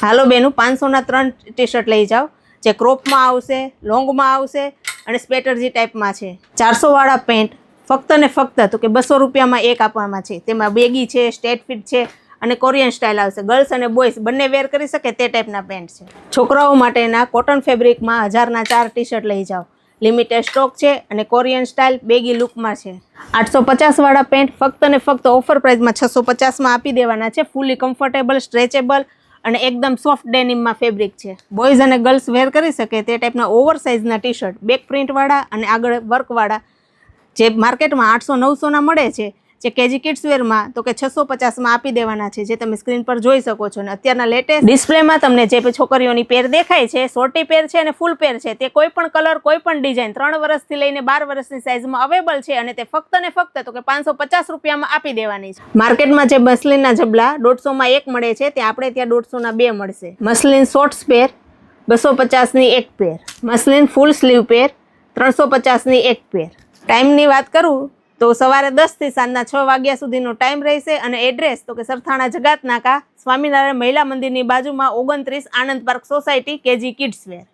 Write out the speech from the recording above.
હાલો બેનું 500ના 3 T shirt લઈ જાઓ, જે ક્રોપમાં આવશે, લોંગમાં આવશે અને સ્પેટરજી ટાઈપમાં છે. 400 વાળા પેન્ટ ફક્ત ને ફક્ત તો કે 200 રૂપિયામાં એક આપવામાં છે. તેમાં બેગી છે, સ્ટેટ ફિટ છે અને કોરિયન સ્ટાઇલ આવશે. ગર્લ્સ અને બોયઝ બંને વેર કરી શકે તે ટાઈપના પેન્ટ છે. છોકરાઓ માટેના કોટન ફેબ્રિકમાં 1000ના 4 ટી શર્ટ લઈ જાઓ. લિમિટેડ સ્ટોક છે અને કોરિયન સ્ટાઇલ બેગી લુકમાં છે. 850 વાળા પેન્ટ ફક્ત ને ફક્ત ઓફર પ્રાઇસમાં 650માં આપી દેવાના છે. ફૂલી કમ્ફર્ટેબલ, સ્ટ્રેચેબલ અને એકદમ સોફ્ટ ડેનિમમાં ફેબ્રિક છે. બોયઝ અને ગર્લ્સ વેર કરી શકે તે ટાઈપના ઓવર સાઇઝના ટી શર્ટ, બેક પ્રિન્ટવાળા અને આગળ વર્કવાળા, જે માર્કેટમાં 800-900ના મળે છે, જે કેજી કિડ્સ વેરમાં તો કે 650માં આપી દેવાના છે, જે તમે સ્ક્રીન પર જોઈ શકો છો. અને અત્યારના લેટેસ્ટ ડિસ્પ્લેમાં તમને જે છોકરીઓની પેર દેખાય છે, શોર્ટી પેર છે અને ફૂલ પેર છે, તે કોઈ પણ કલર, કોઈ પણ ડિઝાઇન 3 વર્ષથી લઈને 12 વર્ષની સાઇઝમાં અવેલેબલ છે અને તે ફક્ત ને ફક્ત તો કે 550 રૂપિયામાં આપી દેવાની છે. માર્કેટમાં જે મસલિનના જબલા 150માં એક મળે છે, તે આપણે ત્યાં 150ના 2 મળશે. મસલિન શોર્ટ્સ પેર 250ની એક પેર, મસલિન ફૂલ સ્લીવ પેર 350ની એક પેર. ટાઈમની વાત કરું તો સવારે 10 થી સાંજના 6 વાગ્યા સુધીનો ટાઈમ રહેશે અને એડ્રેસ તો કે સરથાણા જગાત નાકા, સ્વામિનારાયણ મહિલા મંદિરની બાજુમાં 29 Anand park society, KG kids વેર.